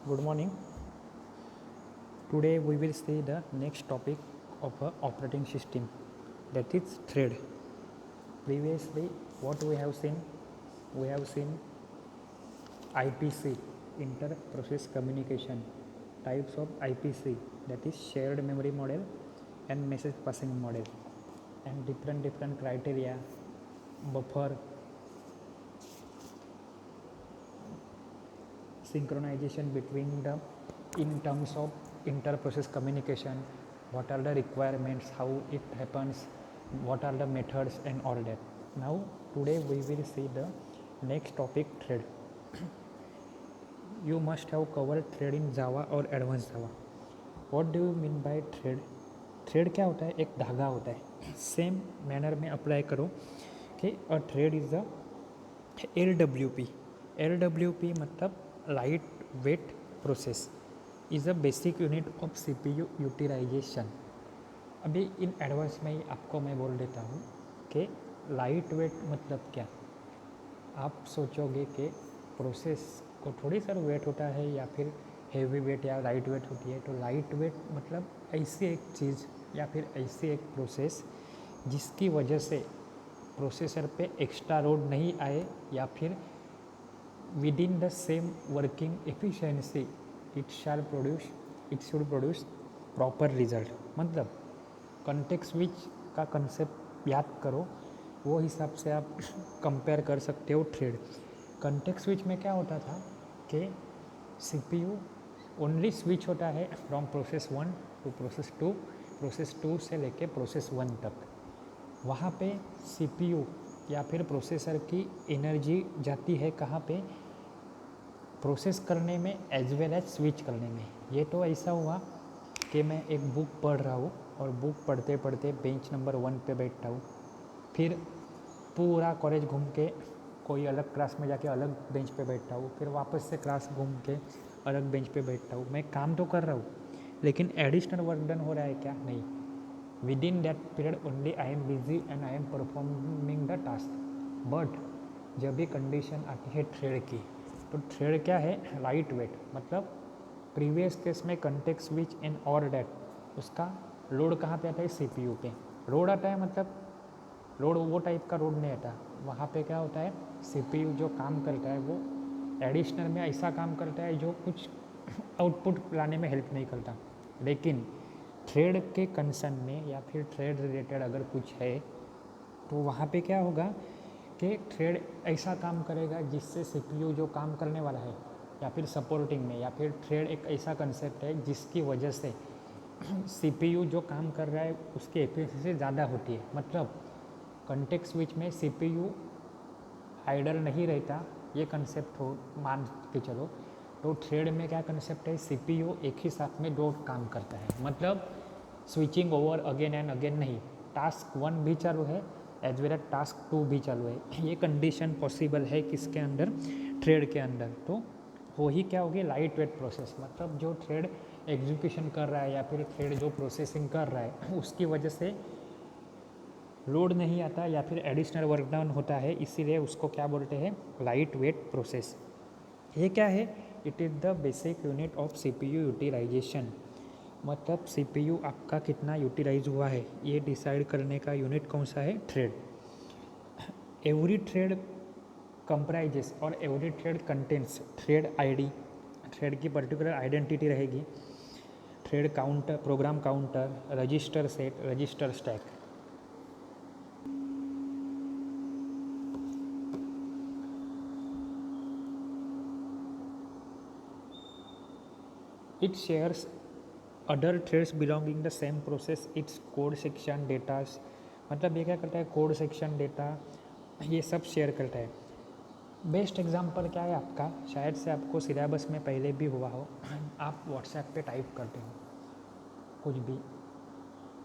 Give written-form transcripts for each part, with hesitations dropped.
Good morning. Today we will see the next topic of a operating system, that is thread. Previously, what we have seen? We have seen IPC, inter-process communication, types of IPC, that is shared memory model and message passing model, and different criteria, buffer, synchronization between the in terms of inter-process communication, what are the requirements, how it happens, what are the methods and all that. Now today we will see the next topic, thread. You must have covered thread in Java or advanced Java. What do you mean by thread? Thread क्या होता है? एक धागा होता है. Same manner में apply करो कि a thread is a LWP. LWP मतलब light weight process is a basic unit of CPU utilisation. अभी इन एडवांस में ही आपको मैं बोल देता हूँ कि लाइट वेट मतलब क्या. आप सोचोगे कि प्रोसेस को थोड़ी सर वेट होता है या फिर हेवी वेट या लाइट वेट होती है. तो लाइट वेट मतलब ऐसी एक चीज़ या फिर ऐसी एक प्रोसेस जिसकी वजह से प्रोसेसर पे एक्स्ट्रा लोड नहीं आए या फिर with in the same working efficiency it should produce proper result. मतलब कॉन्टेक्स्ट स्विच का कंसेप्ट याद करो, वो हिसाब से आप कंपेयर कर सकते हो थ्रेड. कॉन्टेक्स्ट स्विच में क्या होता था कि CPU ओनली स्विच होता है फ्रॉम प्रोसेस 1 टू प्रोसेस 2 से लेके प्रोसेस 1 तक. वहाँ पे CPU या फिर प्रोसेसर की एनर्जी जाती है कहाँ पे? प्रोसेस करने में एज वेल एज स्विच करने में. ये तो ऐसा हुआ कि मैं एक बुक पढ़ रहा हूँ और बुक पढ़ते पढ़ते बेंच नंबर 1 पे बैठा हूँ, फिर पूरा कॉलेज घूम के कोई अलग क्लास में जाके अलग बेंच पे बैठता हूँ, फिर वापस से क्लास घूम के अलग बेंच पे बैठता हूँ. मैं काम तो कर रहा हूँ लेकिन एडिशनल वर्क डन हो रहा है क्या? नहीं. With in that period only I am busy and I am performing the task. But जब भी कंडीशन आती है थ्रेड की, तो थ्रेड क्या है? Light weight. मतलब प्रीवियस केस में कंटेक्स्ट स्विच इन और डेट, उसका लोड कहाँ पे आता है? CPU पे लोड आता है. मतलब लोड वो टाइप का लोड नहीं आता. वहाँ पे क्या होता है? CPU जो काम करता है वो एडिशनल में ऐसा काम करता है जो कुछ आउटपुट लाने में हेल्प नहीं करता. लेकिन थ्रेड के कंसर्न में या फिर थ्रेड रिलेटेड अगर कुछ है तो वहाँ पे क्या होगा कि थ्रेड ऐसा काम करेगा जिससे CPU जो काम करने वाला है या फिर सपोर्टिंग में, या फिर थ्रेड एक ऐसा कंसेप्ट है जिसकी वजह से CPU जो काम कर रहा है उसकी एफिशिएंसी ज़्यादा होती है. मतलब कॉन्टेक्स्ट स्विच में CPU आइडल नहीं रहता, ये कंसेप्ट हो मान के चलो. तो थ्रेड में क्या कंसेप्ट है? CPU एक ही साथ में दो काम करता है. मतलब switching over again and again नहीं. टास्क 1 भी चालू है एज वेल एज टास्क 2 भी चालू है. ये कंडीशन पॉसिबल है किसके अंदर? थ्रेड के अंदर. तो वो ही क्या होगी? Light weight process. मतलब जो थ्रेड एग्जीक्यूशन कर रहा है या फिर थ्रेड जो प्रोसेसिंग कर रहा है उसकी वजह से लोड नहीं आता या फिर एडिशनल वर्क डाउन होता है, इसीलिए उसको क्या बोलते हैं? Light weight process. ये क्या है? It is the basic unit of CPU utilisation. मतलब CPU आपका कितना यूटिलाइज हुआ है ये डिसाइड करने का यूनिट कौन सा है? थ्रेड. एवरी थ्रेड कंप्राइजेस और every thread contents thread ID. Thread की पर्टिकुलर आइडेंटिटी रहेगी. Thread counter, program counter, register set, register stack. It shares other threads belonging the same process its code section datas. मतलब ये क्या करता है? Code section data ये सब share करता है. बेस्ट एग्जांपल क्या है आपका? शायद से आपको सिलेबस में पहले भी हुआ हो. आप व्हाट्सएप पे टाइप करते हो कुछ भी,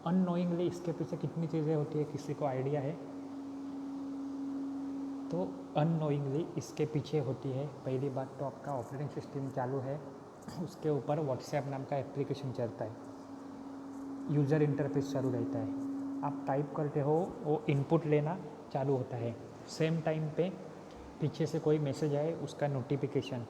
अननोइंगली इसके पीछे कितनी चीज़ें होती है किसी को आइडिया है? तो अननोइंगली इसके पीछे होती है पहली बात तो आपका ऑपरेटिंग सिस्टम चालू है, उसके ऊपर व्हाट्सएप नाम का एप्लीकेशन चलता है, यूज़र इंटरफेस चालू रहता है. आप टाइप करते हो, वो इनपुट लेना चालू होता है. सेम टाइम पे पीछे से कोई मैसेज आए उसका notification.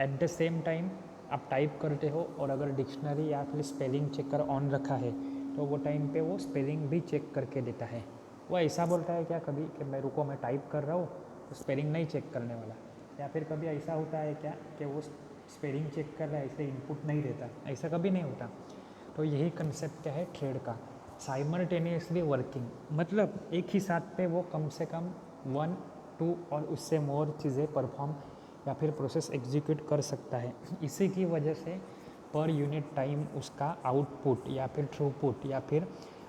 At the same time आप टाइप करते हो और अगर डिक्शनरी या फिर स्पेलिंग चेकर ऑन रखा है तो वो टाइम पे वो स्पेलिंग भी चेक करके देता है। वो ऐसा बोलता है क्या कभी कि मैं रुको मैं टाइप कर रहा हूँ तो स्पेलिंग नहीं चेक करने वाला, या फिर कभी ऐसा होता है क्या कि वो स्पेलिंग चेक कर रहा है इसलिए इनपुट नहीं देता, ऐसा कभी नहीं होता। तो यही कंसेप्ट क्या है थ्रेड का, साइमल्टेनियसली वर्किंग, मतलब एक ही साथ पे वो कम से कम 1, 2 और उससे मोर चीज़ें परफॉर्म या फिर प्रोसेस एग्जीक्यूट कर सकता है। इसी की वजह से पर यूनिट टाइम उसका आउटपुट या फिर थ्रूपुट या फिर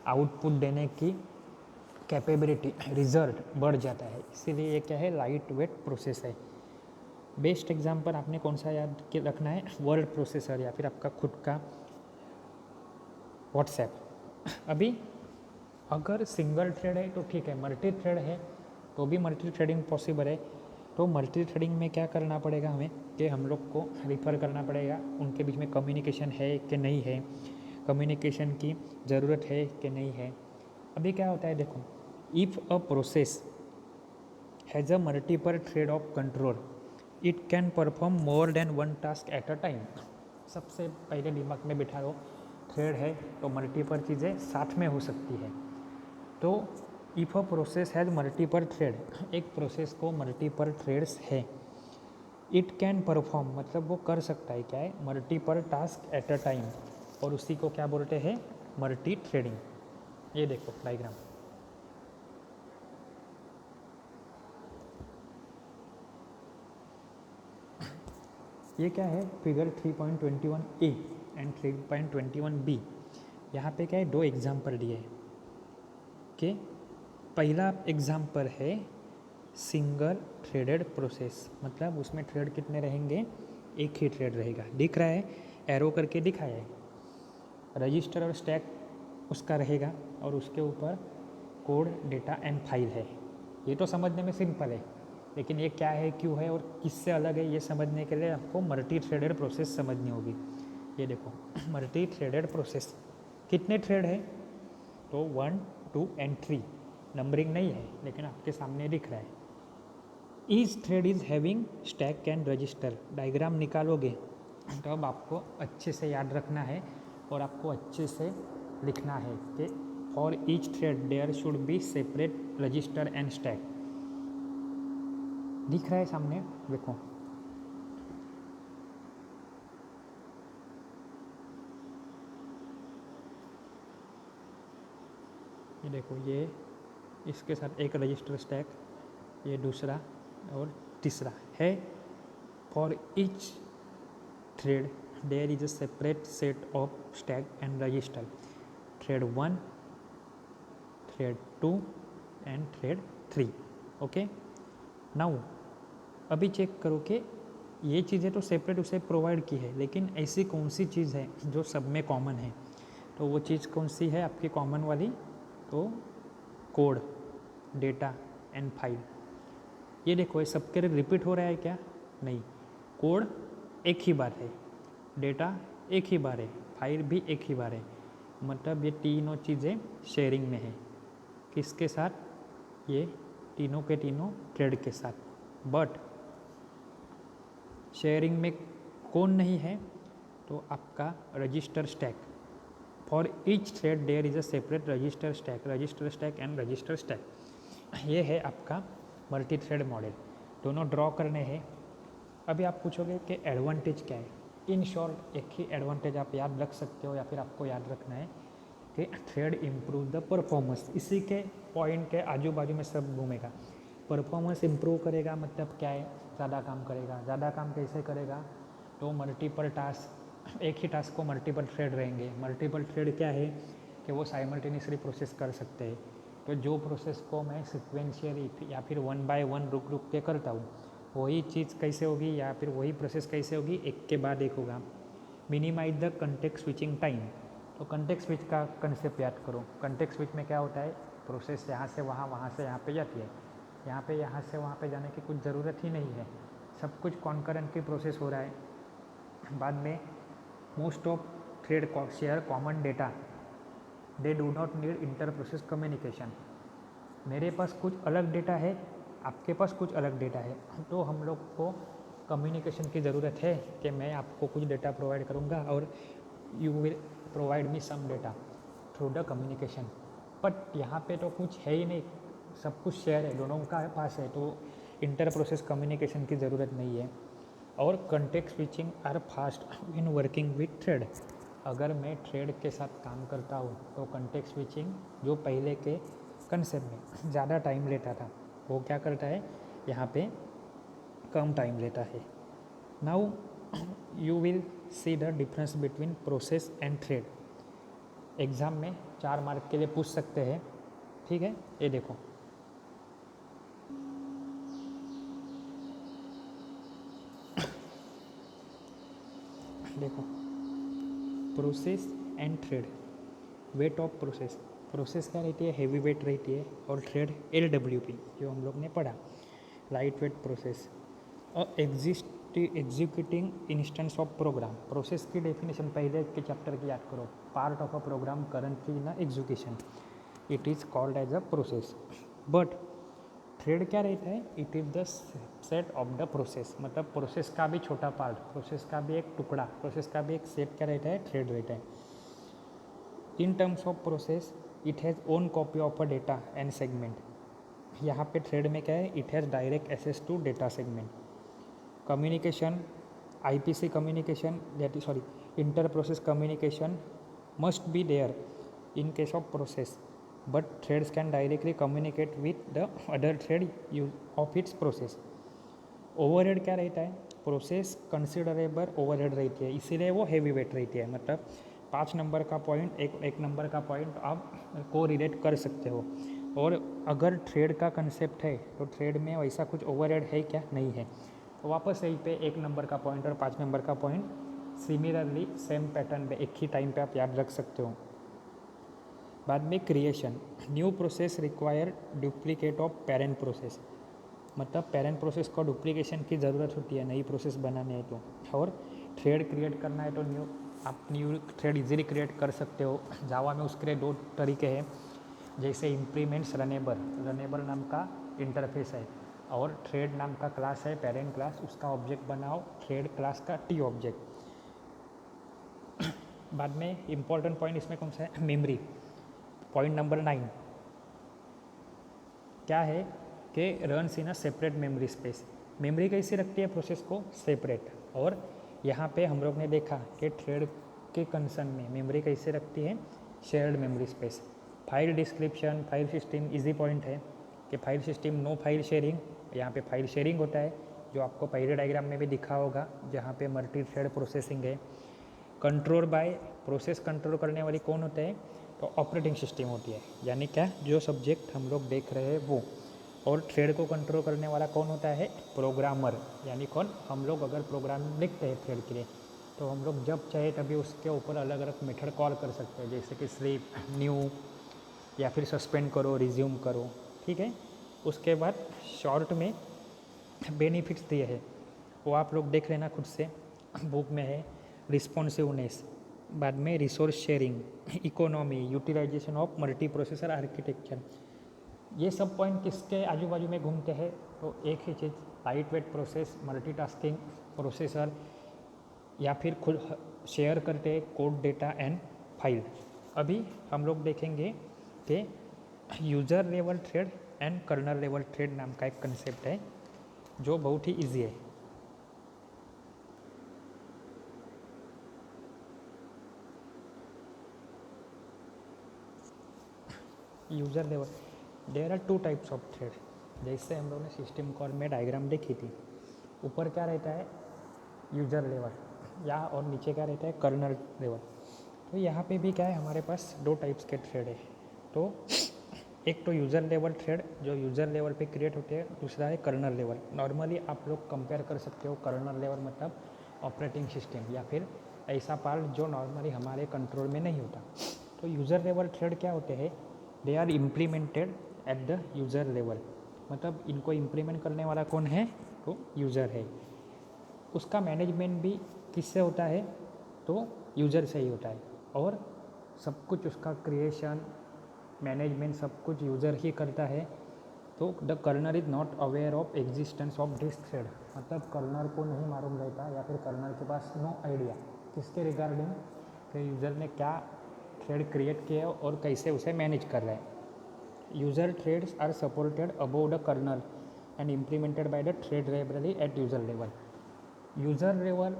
आउटपुट देने की कैपेबिलिटी रिजल्ट बढ़ जाता है। इसीलिए ये क्या है, लाइट वेट प्रोसेस है। बेस्ट एग्जांपल आपने कौन सा याद के रखना है, वर्ड प्रोसेसर या फिर आपका खुद का व्हाट्सएप। अभी अगर सिंगल थ्रेड है तो ठीक है, मल्टी थ्रेड है तो भी मल्टी थ्रेडिंग पॉसिबल है। तो मल्टी थ्रेडिंग में क्या करना पड़ेगा हमें कि हम लोग को रिफ़र करना पड़ेगा उनके बीच में कम्युनिकेशन है कि नहीं है, कम्युनिकेशन की ज़रूरत है कि नहीं है। अभी क्या होता है देखो, if a process has a multiple thread of control it can perform more than one task at a time. सबसे पहले दिमाग में बिठा लो, थ्रेड है तो मल्टीपल चीज़ें साथ में हो सकती है। तो if a process has multiple thread, एक प्रोसेस को मल्टीपल थ्रेड्स है, इट कैन परफॉर्म मतलब वो कर सकता है क्या है, multiple task at a time, और उसी को क्या बोलते हैं, मल्टी थ्रेडिंग। ये देखो डायग्राम, ये क्या है, फिगर 3.21 ए एंड 3.21 बी। यहाँ पे क्या है, दो एग्जाम्पल दिए हैं कि पहला एग्जाम्पल है सिंगल थ्रेडेड प्रोसेस, मतलब उसमें थ्रेड कितने रहेंगे, एक ही थ्रेड रहेगा, दिख रहा है, एरो करके दिखाया है। रजिस्टर और स्टैक उसका रहेगा और उसके ऊपर कोड, डेटा एंड फाइल है। ये तो समझने में सिंपल है, लेकिन ये क्या है, क्यों है और किससे अलग है, ये समझने के लिए आपको मल्टी थ्रेडेड प्रोसेस समझनी होगी। ये देखो मल्टी थ्रेडेड प्रोसेस, कितने थ्रेड है, तो 1, 2 एंड 3, नंबरिंग नहीं है लेकिन आपके सामने दिख रहा है। Each thread is having stack and register, diagram निकालोगे तो अब आपको अच्छे से याद रखना है और आपको अच्छे से लिखना है कि for each thread there should be separate register and stack. दिख रहा है सामने, देखो ये देखो, ये इसके साथ एक रजिस्टर स्टैक, ये दूसरा और तीसरा है। For each thread there is a separate set of stack and register, thread 1, thread 2 and thread 3। Okay, now अभी चेक करो कि ये चीज़ें तो सेपरेट उसे प्रोवाइड की है, लेकिन ऐसी कौन सी चीज़ है जो सब में कॉमन है, तो वो चीज़ कौन सी है आपकी कॉमन वाली, तो कोड, डेटा एंड फाइल। ये देखो ये सबके रिपीट हो रहा है क्या, नहीं, कोड एक ही बार है, डेटा एक ही बार है, फाइल भी एक ही बार है, मतलब ये तीनों चीज़ें शेयरिंग में है, किसके साथ, ये तीनों के तीनों थ्रेड के साथ। बट शेयरिंग में कौन नहीं है, तो आपका register stack. For each thread there is a separate register stack and register stack. ये है आपका मल्टी थ्रेड मॉडल, दोनों ड्रॉ करने हैं। अभी आप पूछोगे कि एडवांटेज क्या है, इन शॉर्ट एक ही एडवांटेज आप याद रख सकते हो या फिर आपको याद रखना है कि थ्रेड इम्प्रूव द परफॉर्मेंस, इसी के पॉइंट के आजू बाजू में सब घूमेगा। परफॉर्मेंस इम्प्रूव करेगा मतलब क्या है, ज़्यादा काम करेगा, ज़्यादा काम कैसे करेगा, तो मल्टीपल टास्क, एक ही टास्क को मल्टीपल थ्रेड रहेंगे। मल्टीपल थ्रेड क्या है कि वो साइमल्टेनियसली प्रोसेस कर सकते हैं। तो जो प्रोसेस को मैं सिक्वेंशियली या फिर 1 बाय 1 रुक रुक के करता हूँ, वही चीज़ कैसे होगी या फिर वही प्रोसेस कैसे होगी, एक के बाद एक होगा। Minimise the context switching time, तो कंटेक्स्ट स्विच का कंसेप्ट याद करो। कंटेक्स्ट स्विच में क्या होता है, प्रोसेस यहाँ से वहाँ, वहाँ से यहाँ पे जाती है, यहाँ से वहाँ पे जाने की कुछ ज़रूरत ही नहीं है, सब कुछ कॉन्करेंटली प्रोसेस हो रहा है। बाद में most of thread share common data, they do not need inter process communication. मेरे पास कुछ अलग डेटा है, आपके पास कुछ अलग डेटा है, तो हम लोग को कम्युनिकेशन की ज़रूरत है कि मैं आपको कुछ डेटा प्रोवाइड करूँगा और you will provide me some data through the communication. But यहाँ पे तो कुछ है ही नहीं, सब कुछ शेयर है, दोनों का पास है, तो इंटर प्रोसेस कम्युनिकेशन की ज़रूरत नहीं है। और context switching are fast in working with thread. अगर मैं थ्रेड के साथ काम करता हूँ तो कंटेक्स्ट स्विचिंग जो पहले के कंसेप्ट में ज़्यादा टाइम लेता था वो क्या करता है, यहाँ पे कम टाइम लेता है। Now you will see the difference between process and thread. Exam में 4 मार्क के लिए पूछ सकते हैं, ठीक है। ये देखो, देखो process and thread, weight of process. Process क्या रहती है, हैवी वेट रहती है, और थ्रेड LWP जो हम लोग ने पढ़ा, लाइट वेट प्रोसेस। और executing instance of program. Process की डेफिनेशन पहले के चैप्टर की याद करो, part of a program currently in execution, it is called as a process. But thread क्या रहता है, it is the set of the process, मतलब प्रोसेस का भी छोटा पार्ट, प्रोसेस का भी एक टुकड़ा, प्रोसेस का भी एक सेट क्या रहता है, थ्रेड रहता है। In terms of process it has own copy of a data and segment. यहाँ पे थ्रेड में क्या है, it has direct access to data segment. Communication, IPC communication, that is sorry, inter process communication must be there in case of process, but threads can directly communicate with the other thread of its process. Overhead क्या रहता है, process considerable overhead रहती है, इसीलिए वो heavy weight रहती है। मतलब 5 नंबर का पॉइंट एक नंबर का पॉइंट आप को रिलेट कर सकते हो। और अगर थ्रेड का कंसेप्ट है तो थ्रेड में वैसा कुछ ओवरहेड है क्या, नहीं है। तो वापस यहीं पे 1 नंबर का पॉइंट और 5 नंबर का पॉइंट सिमिलरली सेम पैटर्न पे एक ही टाइम पे आप याद रख सकते हो। बाद में creation, new process require duplicate of parent process. मतलब पेरेंट प्रोसेस को डुप्लीकेशन की ज़रूरत होती है नई प्रोसेस बनाने है तो। और थ्रेड क्रिएट करना है तो आप न्यू थ्रेड इजीली क्रिएट कर सकते हो। जावा में उसके लिए 2 तरीके हैं, जैसे इंप्लीमेंट्स रनेबल नाम का इंटरफेस है, और थ्रेड नाम का क्लास है, पेरेंट क्लास, उसका ऑब्जेक्ट बनाओ थ्रेड क्लास का T ऑब्जेक्ट। बाद में इंपॉर्टेंट पॉइंट इसमें कौन सा है, मेमोरी। पॉइंट नंबर 9 क्या है कि runs in a separate memory space. Memory कैसी रखती है प्रोसेस को, सेपरेट। और यहाँ पे हम लोग ने देखा कि थ्रेड के कंसर्न में मेमोरी कैसे रखती है, shared memory space. File description, file system, easy point है कि file system no file sharing, यहाँ पे फाइल शेयरिंग होता है, जो आपको पहले डायग्राम में भी दिखा होगा, जहाँ पे मल्टी थ्रेड प्रोसेसिंग है। कंट्रोल बाय, प्रोसेस कंट्रोल करने वाली कौन होता है, तो ऑपरेटिंग सिस्टम होती है, यानी क्या, जो सब्जेक्ट हम लोग देख रहे हैं वो। और थ्रेड को कंट्रोल करने वाला कौन होता है, प्रोग्रामर, यानी कौन, हम लोग अगर प्रोग्राम लिखते हैं थ्रेड के लिए तो हम लोग जब चाहे तभी उसके ऊपर अलग अलग मेथड कॉल कर सकते हैं, जैसे कि स्लीप, न्यू, या फिर सस्पेंड करो, रिज्यूम करो, ठीक है। उसके बाद शॉर्ट में बेनिफिट्स दिए हैं, वो आप लोग देख लेना खुद से, बुक में है। रिस्पॉन्सिवनेस, बाद में resource sharing, economy, utilisation of multi processor architecture. ये सब पॉइंट किसके आजू बाजू में घूमते हैं, तो एक ही चीज़, light weight process, multitasking processor, या फिर खुद शेयर करते हैं कोड, डेटा एंड फाइल। अभी हम लोग देखेंगे कि user level thread and kernel level thread नाम का एक कंसेप्ट है जो बहुत ही ईजी है। User level, there are 2 types of thread. जैसे हम लोगों ने सिस्टम कॉल में डायग्राम देखी थी, ऊपर क्या रहता है, यूज़र लेवल, या और नीचे क्या रहता है, कर्नल लेवल। तो यहाँ पे भी क्या है, हमारे पास 2 टाइप्स के थ्रेड है। तो एक तो यूज़र लेवल थ्रेड जो यूज़र लेवल पे क्रिएट होते हैं, दूसरा है कर्नल लेवल। नॉर्मली आप लोग कंपेयर कर सकते हो, कर्नल लेवल मतलब ऑपरेटिंग सिस्टम, या फिर ऐसा पार्ट जो नॉर्मली हमारे कंट्रोल में नहीं होता। तो यूज़र लेवल थ्रेड क्या होते हैं, they are implemented at the user level, मतलब इनको इम्प्लीमेंट करने वाला कौन है, तो यूज़र है। उसका मैनेजमेंट भी किससे होता है, तो यूज़र से ही होता है। और सब कुछ उसका क्रिएशन, मैनेजमेंट सब कुछ यूज़र ही करता है। तो the kernel is not aware of existence of this thread, मतलब कर्नल को नहीं मालूम रहता या फिर कर्नल के पास नो आइडिया किसके रिगार्डिंग कि यूज़र ने क्या थ्रेड क्रिएट किया है और कैसे उसे मैनेज कर रहा है। User threads are supported above the kernel and implemented by the thread library at user level. User level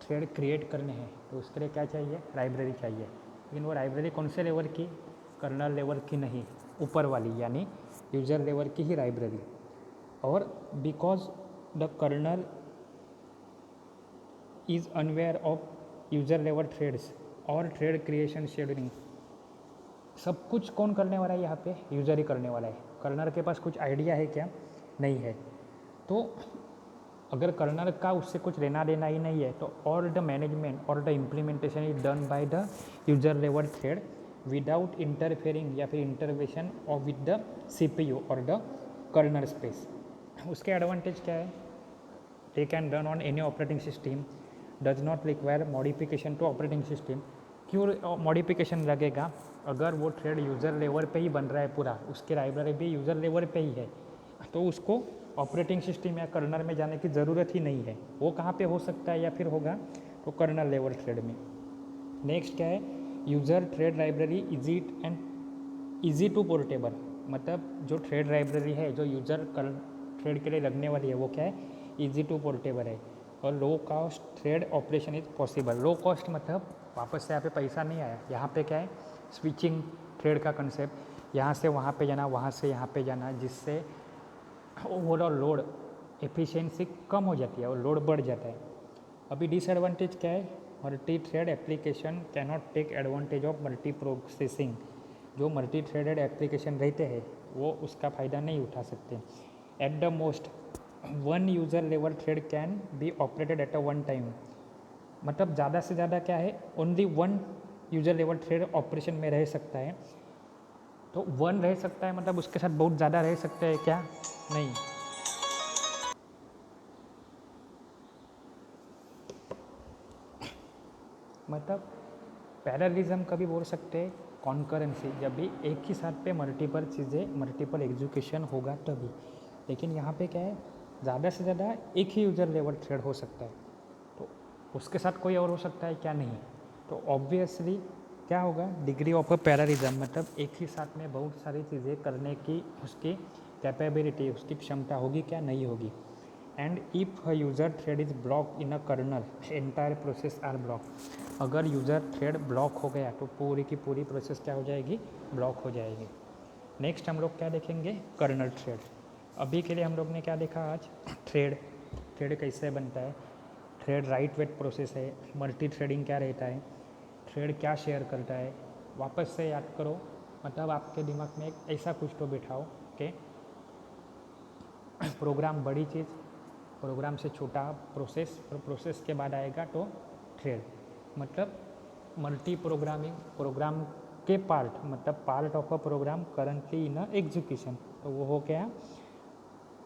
thread create करने हैं तो उसके लिए क्या चाहिए, लाइब्रेरी चाहिए, लेकिन वो लाइब्रेरी कौन से लेवल की, कर्नल लेवल की नहीं, ऊपर वाली यानी यूज़र लेवल की ही लाइब्रेरी। और because the kernel is unaware of user level threads और थ्रेड क्रिएशन शेड्यूलिंग, सब कुछ कौन करने वाला है यहाँ पे, यूज़र ही करने वाला है। कर्नल के पास कुछ आइडिया है क्या, नहीं है। तो अगर कर्नल का उससे कुछ लेना देना ही नहीं है तो ऑल द मैनेजमेंट और the implementation is done by the user level thread without interfering या फिर intervention of with the CPU और द कर्नल स्पेस। उसके एडवांटेज क्या है, they can run on any operating system, does not require modification to operating system. क्यों modification लगेगा, अगर वो थ्रेड यूज़र लेवल पे ही बन रहा है पूरा, उसकी लाइब्रेरी भी यूज़र लेवल पे ही है, तो उसको ऑपरेटिंग सिस्टम या कर्नल में जाने की ज़रूरत ही नहीं है। वो कहाँ पे हो सकता है या फिर होगा, तो कर्नल लेवल थ्रेड में। नेक्स्ट क्या है, user thread library easy and easy to portable, मतलब जो थ्रेड लाइब्रेरी है जो यूज़र थ्रेड के लिए लगने वाली है वो क्या है, इजी टू पोर्टेबल है और low cost thread operation is possible. Low cost मतलब वापस से यहाँ पे पैसा नहीं आया, यहाँ पे क्या है, स्विचिंग थ्रेड का कंसेप्ट, यहाँ से वहाँ पे जाना, वहाँ से यहाँ पे जाना, जिससे ओवरऑल लोड एफिशिएंसी कम हो जाती है और लोड बढ़ जाता है। अभी डिसएडवांटेज क्या है, multi thread application can not take advantage of multi processing. जो मल्टी थ्रेडेड एप्लीकेशन रहते हैं वो उसका फ़ायदा नहीं उठा सकते। At the most one user level thread can be operated at a one time, मतलब ज़्यादा से ज़्यादा क्या है, only one user level thread operation में रह सकता है। तो वन रह सकता है मतलब उसके साथ बहुत ज़्यादा रह सकते हैं क्या, नहीं। मतलब पैरेललिज्म कभी बोल सकते हैं, कॉन्करेंसी जब भी एक ही साथ पे मल्टीपल चीज़ें मल्टीपल एग्जीक्यूशन होगा तभी। लेकिन यहाँ पे क्या है, ज़्यादा से ज़्यादा एक ही यूज़र लेवल थ्रेड हो सकता है, तो उसके साथ कोई और हो सकता है क्या, नहीं। तो ऑब्वियसली क्या होगा, डिग्री ऑफ अ पैरेललिज्म मतलब एक ही साथ में बहुत सारी चीज़ें करने की उसकी कैपेबिलिटी, उसकी क्षमता होगी क्या, नहीं होगी। And if a user thread is block in a kernel entire process are block, अगर यूज़र थ्रेड ब्लॉक हो गया तो पूरी की पूरी प्रोसेस क्या हो जाएगी, ब्लॉक हो जाएगी। नेक्स्ट हम लोग क्या देखेंगे, कर्नल थ्रेड। अभी के लिए हम लोग ने क्या देखा आज, थ्रेड, थ्रेड कैसे बनता है, थ्रेड राइट वेट प्रोसेस है, मल्टी थ्रेडिंग क्या रहता है, थ्रेड क्या शेयर करता है। वापस से याद करो, मतलब आपके दिमाग में एक ऐसा कुछ तो बिठाओ कि प्रोग्राम बड़ी चीज़, प्रोग्राम से छोटा प्रोसेस, और प्रोसेस के बाद आएगा तो थ्रेड, मतलब मल्टी प्रोग्रामिंग, प्रोग्राम के पार्ट, मतलब part of a program currently in a execution, तो वो हो गया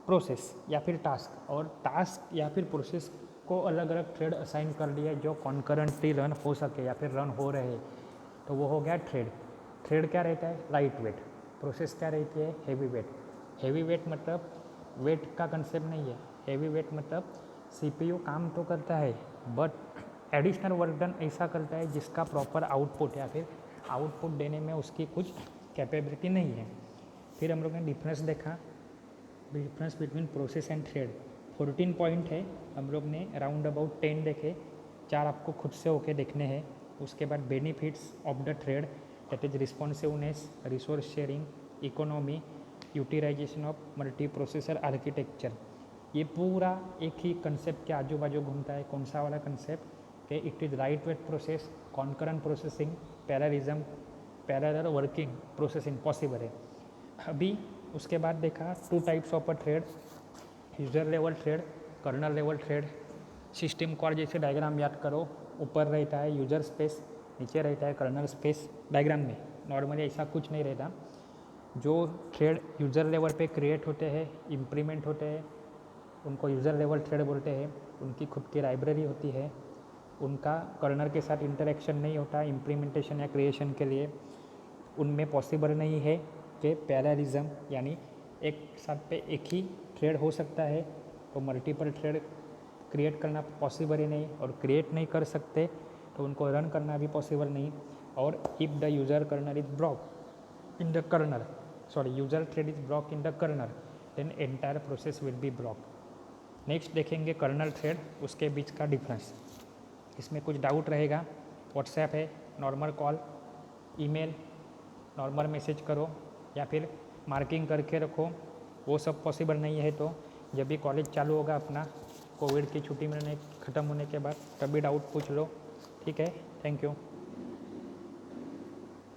प्रोसेस या फिर टास्क। और टास्क या फिर प्रोसेस को अलग अलग थ्रेड असाइन कर दिया जो कॉन्करेंटली रन हो सके या फिर रन हो रहे, तो वो हो गया थ्रेड। थ्रेड क्या रहता है, लाइट वेट, प्रोसेस क्या रहती है, हैवी वेट। हैवी वेट मतलब वेट का कंसेप्ट नहीं है, हैवी वेट मतलब CPU काम तो करता है बट एडिशनल वर्क डन ऐसा करता है जिसका प्रॉपर आउटपुट या फिर आउटपुट देने में उसकी कुछ कैपेबिलिटी नहीं है। फिर हम लोग ने डिफरेंस देखा, difference between process and thread 14 point है, हम लोग ने राउंड अबाउट 10 देखे, 4 आपको खुद से होके देखने हैं। उसके बाद benefits of the thread, that is responsiveness, resource sharing, economy, utilisation of multi processor architecture. ये पूरा एक ही कंसेप्ट के आजू बाजू घूमता है, कौन सा वाला कंसेप्ट, कि it is right weight process, concurrent processing, parallelism, parallel working, processing possible है। अभी उसके बाद देखा two types of a thread, user level thread, kernel level thread. System call जैसे डायग्राम याद करो, ऊपर रहता है यूजर स्पेस, नीचे रहता है कर्नल स्पेस। डायग्राम में नॉर्मली ऐसा कुछ नहीं रहता। जो थ्रेड यूज़र लेवल पे क्रिएट होते हैं, इम्प्लीमेंट होते हैं, उनको यूज़र लेवल थ्रेड बोलते हैं। उनकी खुद की लाइब्रेरी होती है, उनका कर्नल के साथ इंटरेक्शन नहीं होता इम्प्लीमेंटेशन या क्रिएशन के लिए। उनमें पॉसिबल नहीं है कि पैरेललिज्म यानी एक साथ पे एक ही थ्रेड हो सकता है, तो मल्टीपल थ्रेड क्रिएट करना पॉसिबल ही नहीं, और क्रिएट नहीं कर सकते तो उनको रन करना भी पॉसिबल नहीं। और if the user kernel is block in the kernel, sorry user thread is block in the kernel, then entire process will be block. Next देखेंगे कर्नल थ्रेड, उसके बीच का डिफरेंस। इसमें कुछ डाउट रहेगा, व्हाट्सएप है, normal call, email, normal message करो या फिर मार्किंग करके रखो, वो सब पॉसिबल नहीं है तो जब भी कॉलेज चालू होगा अपना, कोविड की छुट्टी में ख़त्म होने के बाद, तभी डाउट पूछ लो। ठीक है, थैंक यू।